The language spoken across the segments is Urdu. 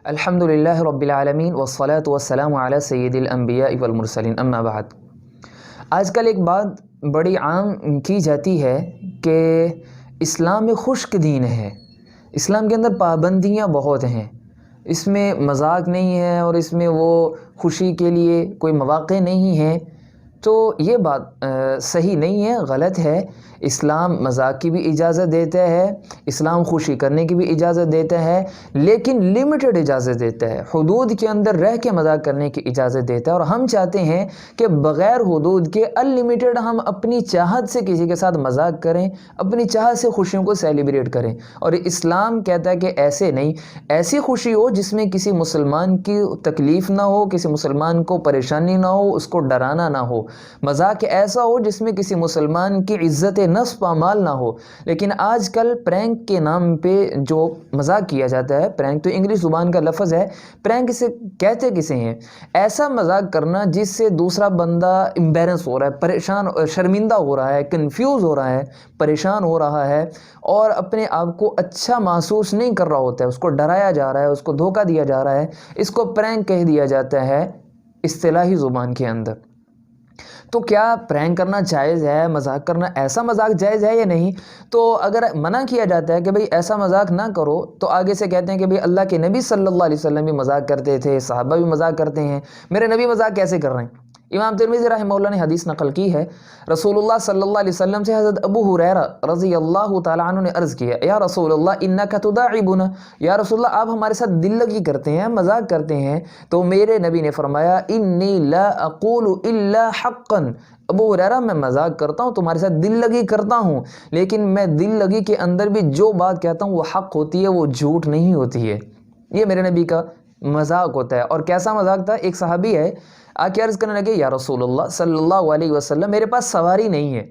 الحمد للہ رب العالمین والصلاة والسلام علی سید الانبیاء والمرسلین اما بعد۔ آج کل ایک بات بڑی عام کی جاتی ہے کہ اسلام ایک خشک دین ہے، اسلام کے اندر پابندیاں بہت ہیں، اس میں مذاق نہیں ہے اور اس میں وہ خوشی کے لیے کوئی مواقع نہیں ہیں۔ تو یہ بات صحیح نہیں ہے، غلط ہے۔ اسلام مذاق کی بھی اجازت دیتا ہے، اسلام خوشی کرنے کی بھی اجازت دیتا ہے، لیکن لمیٹڈ اجازت دیتا ہے، حدود کے اندر رہ کے مذاق کرنے کی اجازت دیتا ہے۔ اور ہم چاہتے ہیں کہ بغیر حدود کے انلمیٹڈ ہم اپنی چاہت سے کسی کے ساتھ مذاق کریں، اپنی چاہت سے خوشیوں کو سیلیبریٹ کریں۔ اور اسلام کہتا ہے کہ ایسے نہیں، ایسی خوشی ہو جس میں کسی مسلمان کی تکلیف نہ ہو، کسی مسلمان کو پریشانی نہ ہو، اس کو ڈرانا نہ ہو۔ مذاق ایسا ہو جس میں کسی مسلمان کی عزت نفس پامال نہ ہو۔ لیکن آج کل پرینک کے نام پہ جو مذاق کیا جاتا ہے، پرینک تو انگلش زبان کا لفظ ہے، پرینک اسے کہتے کسے ہیں؟ ایسا مذاق کرنا جس سے دوسرا بندہ امبیرنس ہو رہا ہے، پریشان، شرمندہ ہو رہا ہے، کنفیوز ہو رہا ہے، پریشان ہو رہا ہے اور اپنے آپ کو اچھا محسوس نہیں کر رہا ہوتا ہے، اس کو ڈرایا جا رہا ہے، اس کو دھوکہ دیا جا رہا ہے، اس کو پرینک کہہ دیا جاتا ہے اصطلاحی زبان کے اندر۔ تو کیا پرینک کرنا جائز ہے، مذاق کرنا، ایسا مذاق جائز ہے یا نہیں؟ تو اگر منع کیا جاتا ہے کہ بھئی ایسا مذاق نہ کرو، تو آگے سے کہتے ہیں کہ بھئی اللہ کے نبی صلی اللہ علیہ وسلم بھی مذاق کرتے تھے، صحابہ بھی مذاق کرتے ہیں، میرے نبی مذاق کیسے کر رہے ہیں؟ امام ترمذی رحمہ اللہ نے حدیث نقل کی ہے، رسول اللہ صلی اللہ علیہ وسلم سے حضرت ابو ہریرہ رضی اللہ تعالیٰ عنہ نے عرض کیا، یا رسول اللہ انک تداعبنا، یا رسول اللہ آپ ہمارے ساتھ دل لگی کرتے ہیں، مذاق کرتے ہیں۔ تو میرے نبی نے فرمایا انی لا اقول الا حقا، ابو ہریرہ میں مذاق کرتا ہوں، تمہارے ساتھ دل لگی کرتا ہوں، لیکن میں دل لگی کے اندر بھی جو بات کہتا ہوں وہ حق ہوتی ہے، وہ جھوٹ نہیں ہوتی ہے۔ یہ میرے نبی کا مذاق ہوتا ہے۔ اور کیسا مذاق تھا؟ ایک صحابی ہے، آ کے عرض کرنے لگے، یا رسول اللہ صلی اللہ علیہ وسلم میرے پاس سواری نہیں ہے،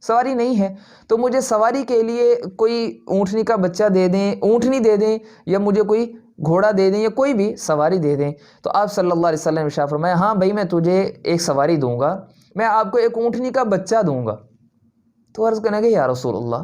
سواری نہیں ہے، تو مجھے سواری کے لیے کوئی اونٹنی کا بچہ دے دیں، اونٹنی دے دیں، یا مجھے کوئی گھوڑا دے دیں، یا کوئی بھی سواری دے دیں۔ تو آپ صلی اللہ علیہ وسلم نے ارشاد فرمایا، ہاں بھائی میں تجھے ایک سواری دوں گا، میں آپ کو ایک اونٹنی کا بچہ دوں گا۔ تو عرض کرنے لگے، یا رسول اللہ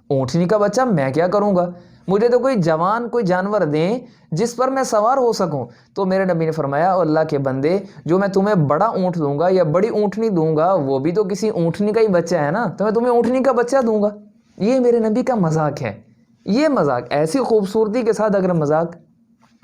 اونٹنی کا بچہ میں کیا کروں گا، مجھے تو کوئی جوان کوئی جانور دیں جس پر میں سوار ہو سکوں۔ تو میرے نبی نے فرمایا، اللہ کے بندے، جو میں تمہیں بڑا اونٹ دوں گا یا بڑی اونٹنی دوں گا وہ بھی تو کسی اونٹنی کا ہی بچہ ہے نا، تو میں تمہیں اونٹنی کا بچہ دوں گا۔ یہ میرے نبی کا مذاق ہے۔ یہ مذاق ایسی خوبصورتی کے ساتھ اگر مذاق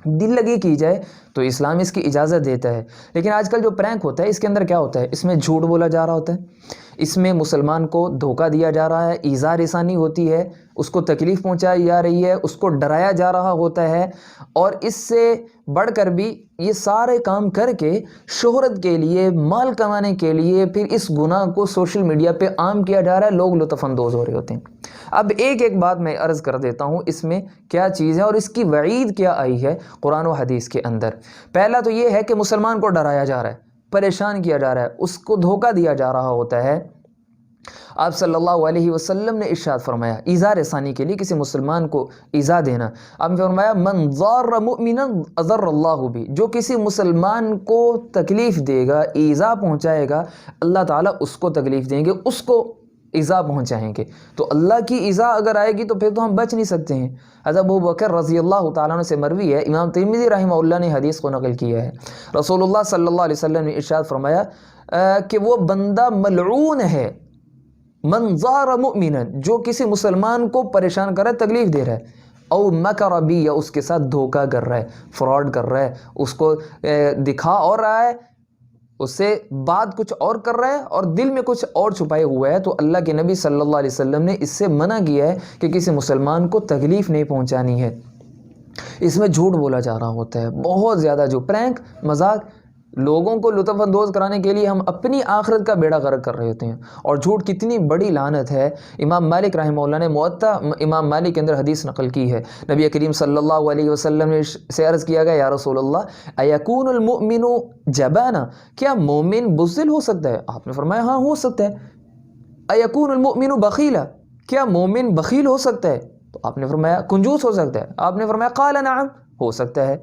دل لگی کی جائے تو اسلام اس کی اجازت دیتا ہے۔ لیکن آج کل جو پرینک ہوتا ہے اس کے اندر کیا ہوتا ہے؟ اس میں جھوٹ بولا جا رہا ہوتا ہے، اس میں مسلمان کو دھوکہ دیا جا رہا ہے، ایذا رسانی ہوتی ہے، اس کو تکلیف پہنچائی جا رہی ہے، اس کو ڈرایا جا رہا ہوتا ہے، اور اس سے بڑھ کر بھی یہ سارے کام کر کے شہرت کے لیے، مال کمانے کے لیے پھر اس گناہ کو سوشل میڈیا پہ عام کیا جا رہا ہے، لوگ لطف اندوز ہو رہے ہوتے ہیں۔ اب ایک ایک بات میں عرض کر دیتا ہوں، اس میں کیا چیز ہے اور اس کی وعید کیا آئی ہے قرآن و حدیث کے اندر۔ پہلا تو یہ ہے کہ مسلمان کو ڈرایا جا رہا ہے، پریشان کیا جا رہا ہے، اس کو دھوکہ دیا جا رہا ہوتا ہے۔ آپ صلی اللہ علیہ وسلم نے ارشاد فرمایا، ایذا رسانی کے لیے کسی مسلمان کو ایذا دینا، آپ نے فرمایا من ضار مؤمنا اضر اللہ بھی، جو کسی مسلمان کو تکلیف دے گا، ایذا پہنچائے گا، اللہ تعالیٰ اس کو تکلیف دیں گے، اس کو ایذا پہنچائیں گے۔ تو اللہ کی ایذا اگر آئے گی تو پھر تو ہم بچ نہیں سکتے ہیں۔ حضرت ابو بکر رضی اللہ تعالیٰ عنہ سے مروی ہے، امام ترمذی رحمہ اللہ نے حدیث کو نقل کیا ہے، رسول اللہ صلی اللہ علیہ وسلم نے ارشاد فرمایا کہ وہ بندہ ملعون ہے، من ضار مؤمنا، جو کسی مسلمان کو پریشان کر رہا ہے، تکلیف دے رہا ہے، او مکر بی، یا اس کے ساتھ دھوکہ کر رہا ہے، فراڈ کر رہا ہے، اس کو دکھا اور رہا ہے، اس سے بات کچھ اور کر رہا ہے اور دل میں کچھ اور چھپائے ہوا ہے، تو اللہ کے نبی صلی اللہ علیہ وسلم نے اس سے منع کیا ہے کہ کسی مسلمان کو تکلیف نہیں پہنچانی ہے۔ اس میں جھوٹ بولا جا رہا ہوتا ہے بہت زیادہ، جو پرینک مذاق لوگوں کو لطف اندوز کرانے کے لیے ہم اپنی آخرت کا بیڑا غرق کر رہے ہوتے ہیں۔ اور جھوٹ کتنی بڑی لعنت ہے۔ امام مالک رحمہ اللہ نے موطا امام مالک کے اندر حدیث نقل کی ہے، نبی کریم صلی اللہ علیہ وسلم نے سے عرض کیا گیا، یا رسول اللہ ایکون المؤمن جبانا، کیا مومن بزدل ہو سکتا ہے؟ آپ نے فرمایا ہاں ہو سکتا ہے۔ ایکون المؤمن بخیلا، کیا مومن بخیل ہو سکتا ہے؟ تو آپ نے فرمایا کنجوس ہو سکتا ہے؟ آپ نے فرمایا قال نعم، ہو سکتا ہے۔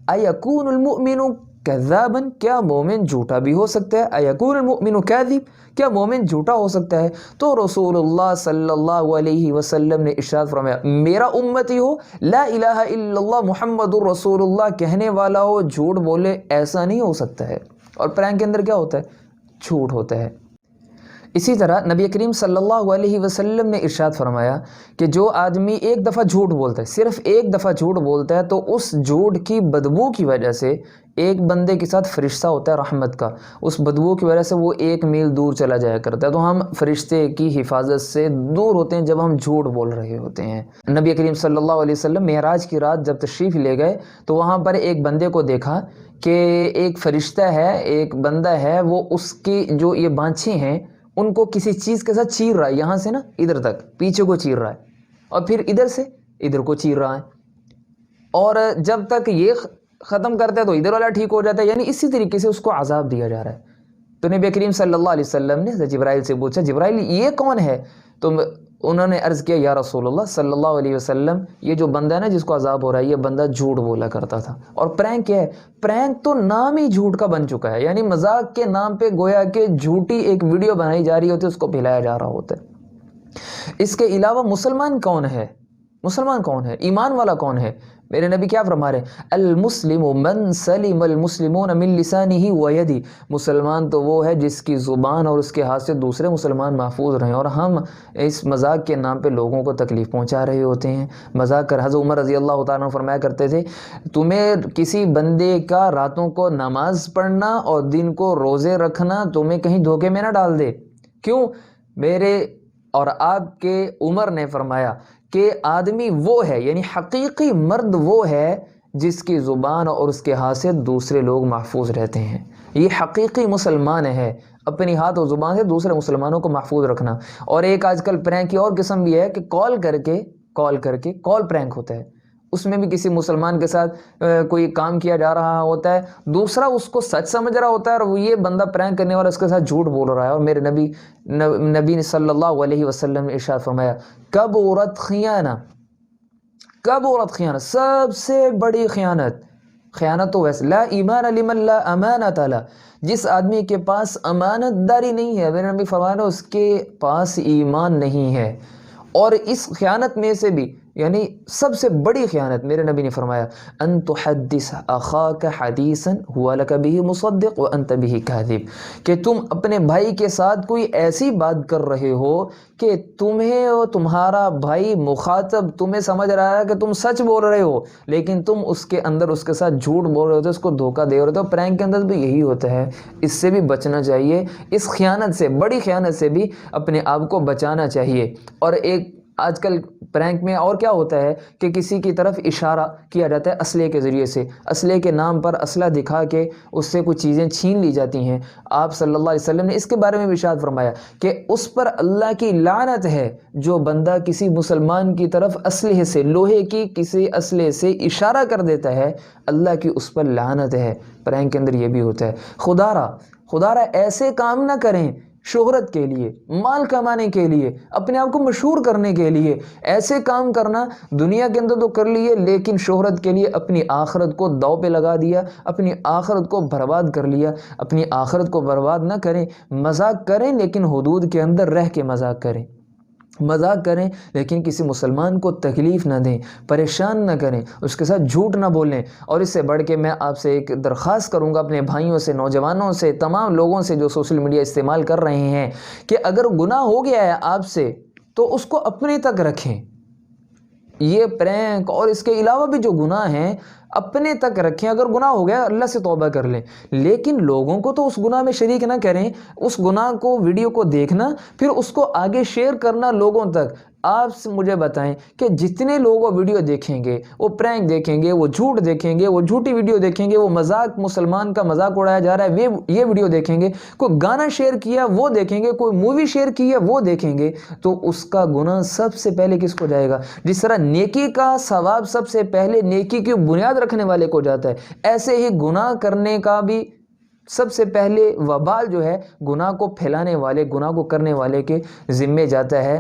ایکون المؤمن کذابن، کیا مومن جھوٹا بھی ہو سکتا ہے؟ ایکون المؤمن کاذب، کیا مومن جھوٹا ہو سکتا ہے؟ تو رسول اللہ صلی اللہ علیہ وسلم نے ارشاد فرمایا میرا امتی ہو، لا الہ الا اللہ محمد الرسول اللہ کہنے والا ہو، جھوٹ بولے، ایسا نہیں ہو سکتا ہے۔ اور پرینک کے اندر کیا ہوتا ہے؟ جھوٹ ہوتا ہے۔ اسی طرح نبی کریم صلی اللہ علیہ وسلم نے ارشاد فرمایا کہ جو آدمی ایک دفعہ جھوٹ بولتا ہے، صرف ایک دفعہ جھوٹ بولتا ہے، تو اس جھوٹ کی بدبو کی وجہ سے ایک بندے کے ساتھ فرشتہ ہوتا ہے رحمت کا، اس بدبو کی وجہ سے وہ 1 میل دور چلا جایا کرتا ہے۔ تو ہم فرشتے کی حفاظت سے دور ہوتے ہیں جب ہم جھوٹ بول رہے ہوتے ہیں۔ نبی کریم صلی اللہ علیہ وسلم معراج کی رات جب تشریف لے گئے تو وہاں پر ایک بندے کو دیکھا کہ ایک فرشتہ ہے، ایک بندہ ہے، وہ اس کی جو یہ بانچھیں ہیں ان کو کسی چیز کے ساتھ چیر رہا ہے، یہاں سے نا ادھر تک پیچھے کو چیر رہا ہے، اور پھر ادھر سے ادھر کو چیر رہا ہے، اور جب تک یہ ختم کرتا ہے تو ادھر والا ٹھیک ہو جاتا ہے، یعنی اسی طریقے سے اس کو عذاب دیا جا رہا ہے۔ تو نبی کریم صلی اللہ علیہ وسلم نے جبرائیل سے پوچھا جبرائیل یہ کون ہے؟ تو انہوں نے عرض کیا یا رسول اللہ صلی اللہ علیہ وسلم یہ جو بندہ ہے نا جس کو عذاب ہو رہا ہے یہ بندہ جھوٹ بولا کرتا تھا۔ اور پرینک کیا ہے؟ پرینک تو نام ہی جھوٹ کا بن چکا ہے، یعنی مذاق کے نام پہ گویا کہ جھوٹی ایک ویڈیو بنائی جا رہی ہوتی ہے، اس کو پھیلایا جا رہا ہوتا ہے۔ اس کے علاوہ مسلمان کون ہے؟ مسلمان کون ہے؟ ایمان والا کون ہے؟ میرے نبی کیا فرما رہے ہیں؟ المسلم من سلم المسلمون من لسانه ویدی، مسلمان تو وہ ہے جس کی زبان اور اس کے ہاتھ سے دوسرے مسلمان محفوظ رہیں، اور ہم اس مذاق کے نام پہ لوگوں کو تکلیف پہنچا رہے ہوتے ہیں۔ مذاق کر حضرت عمر رضی اللہ تعالیٰ عنہ فرمایا کرتے تھے تمہیں کسی بندے کا راتوں کو نماز پڑھنا اور دن کو روزے رکھنا تمہیں کہیں دھوکے میں نہ ڈال دے۔ کیوں؟ میرے اور آپ کے عمر نے فرمایا کہ آدمی وہ ہے، یعنی حقیقی مرد وہ ہے جس کی زبان اور اس کے ہاتھ سے دوسرے لوگ محفوظ رہتے ہیں۔ یہ حقیقی مسلمان ہے، اپنی ہاتھ اور زبان سے دوسرے مسلمانوں کو محفوظ رکھنا۔ اور ایک آج کل پرینک کی اور قسم بھی ہے کہ کال کر کے کال پرینک ہوتا ہے، اس میں بھی کسی مسلمان کے ساتھ کوئی کام کیا جا رہا ہوتا ہے، دوسرا اس کو سچ سمجھ رہا ہوتا ہے اور وہ یہ بندہ پرینک کرنے والا اس کے ساتھ جھوٹ بول رہا ہے۔ اور میرے نبی نے صلی اللہ علیہ وسلم نے ارشاد فرمایا کبرت خیانہ، کبرت خیانہ، سب سے بڑی خیانت تو ویسے لا ایمان لمن لا امانت له، جس آدمی کے پاس امانت داری نہیں ہے، میرے نبی فرمایا اس کے پاس ایمان نہیں ہے۔ اور اس خیانت میں سے بھی یعنی سب سے بڑی خیانت میرے نبی نے فرمایا ان تحدث اخاک حدیثا هو لك به مصدق وانت به كاذب، کہ تم اپنے بھائی کے ساتھ کوئی ایسی بات کر رہے ہو کہ تمہیں اور تمہارا بھائی مخاطب تمہیں سمجھ رہا ہے کہ تم سچ بول رہے ہو، لیکن تم اس کے اندر اس کے ساتھ جھوٹ بول رہے ہوتے، اس کو دھوکہ دے رہے ہوتے۔ پرینک کے اندر بھی یہی ہوتا ہے، اس سے بھی بچنا چاہیے، اس خیانت سے، بڑی خیانت سے بھی اپنے آپ کو بچانا چاہیے۔ اور ایک آج کل پرینک میں اور کیا ہوتا ہے کہ کسی کی طرف اشارہ کیا جاتا ہے اسلحے کے ذریعے سے، اسلحے کے نام پر اسلحہ دکھا کے اس سے کچھ چیزیں چھین لی جاتی ہیں۔ آپ صلی اللہ علیہ وسلم نے اس کے بارے میں بھی ارشاد فرمایا کہ اس پر اللہ کی لعنت ہے جو بندہ کسی مسلمان کی طرف اسلحے سے، لوہے کی کسی اسلحے سے اشارہ کر دیتا ہے، اللہ کی اس پر لعنت ہے۔ پرینک کے اندر یہ بھی ہوتا ہے۔ خدا را ایسے کام نہ کریں شہرت کے لیے، مال کمانے کے لیے، اپنے آپ کو مشہور کرنے کے لیے۔ ایسے کام کرنا دنیا کے اندر تو کر لیے، لیکن شہرت کے لیے اپنی آخرت کو داؤ پہ لگا دیا، اپنی آخرت کو برباد کر لیا۔ اپنی آخرت کو برباد نہ کریں، مذاق کریں لیکن حدود کے اندر رہ کے مذاق کریں، مذاق کریں لیکن کسی مسلمان کو تکلیف نہ دیں، پریشان نہ کریں، اس کے ساتھ جھوٹ نہ بولیں۔ اور اس سے بڑھ کے میں آپ سے ایک درخواست کروں گا، اپنے بھائیوں سے، نوجوانوں سے، تمام لوگوں سے جو سوشل میڈیا استعمال کر رہے ہیں، کہ اگر گناہ ہو گیا ہے آپ سے تو اس کو اپنے تک رکھیں۔ یہ پرینک اور اس کے علاوہ بھی جو گناہ ہیں اپنے تک رکھیں۔ اگر گناہ ہو گیا اللہ سے توبہ کر لیں، لیکن لوگوں کو تو اس گناہ میں شریک نہ کریں۔ اس گناہ کو، ویڈیو کو دیکھنا، پھر اس کو آگے شیئر کرنا لوگوں تک۔ آپ سے مجھے بتائیں کہ جتنے لوگ وہ ویڈیو دیکھیں گے، وہ پرینک دیکھیں گے، وہ جھوٹ دیکھیں گے، وہ جھوٹی ویڈیو دیکھیں گے، وہ مذاق، مسلمان کا مذاق اڑایا جا رہا ہے یہ ویڈیو دیکھیں گے، کوئی گانا شیئر کیا وہ دیکھیں گے، کوئی مووی شیئر کی ہے وہ دیکھیں گے، تو اس کا گناہ سب سے پہلے کس کو جائے گا؟ جس طرح نیکی کا ثواب سب سے پہلے نیکی کی بنیاد رکھنے والے کو جاتا ہے، ایسے ہی گناہ کرنے کا بھی سب سے پہلے وبال جو ہے گناہ کو پھیلانے والے، گناہ کو کرنے والے کے ذمے جاتا ہے۔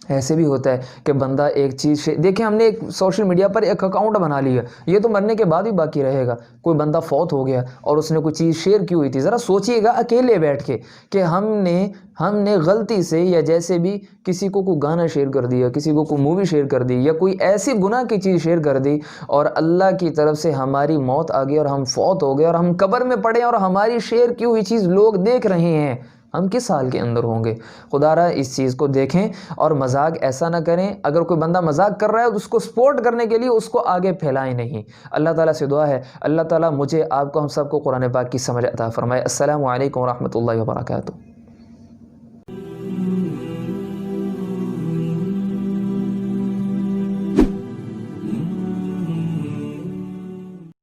ایسے بھی ہوتا ہے کہ بندہ ایک چیز دیکھیں، ہم نے ایک سوشل میڈیا پر ایک اکاؤنٹ بنا لیا، یہ تو مرنے کے بعد بھی باقی رہے گا۔ کوئی بندہ فوت ہو گیا اور اس نے کوئی چیز شیئر کی ہوئی تھی، ذرا سوچئے گا اکیلے بیٹھ کے کہ ہم نے غلطی سے یا جیسے بھی کسی کو کوئی گانا شیئر کر دیا، کسی کو کوئی مووی شیئر کر دی، یا کوئی ایسی گناہ کی چیز شیئر کر دی، اور اللہ کی طرف سے ہماری موت آ گئی اور ہم فوت ہو گئے اور ہم قبر میں پڑے اور ہماری شیئر کی ہوئی چیز لوگ دیکھ رہے ہیں، ہم کس حال کے اندر ہوں گے؟ خدا را اس چیز کو دیکھیں اور مذاق ایسا نہ کریں۔ اگر کوئی بندہ مذاق کر رہا ہے تو اس کو سپورٹ کرنے کے لیے اس کو آگے پھیلائیں نہیں۔ اللہ تعالیٰ سے دعا ہے اللہ تعالیٰ مجھے، آپ کو، ہم سب کو قرآن پاک کی سمجھ عطا فرمائے۔ السلام علیکم ورحمۃ اللہ وبرکاتہ۔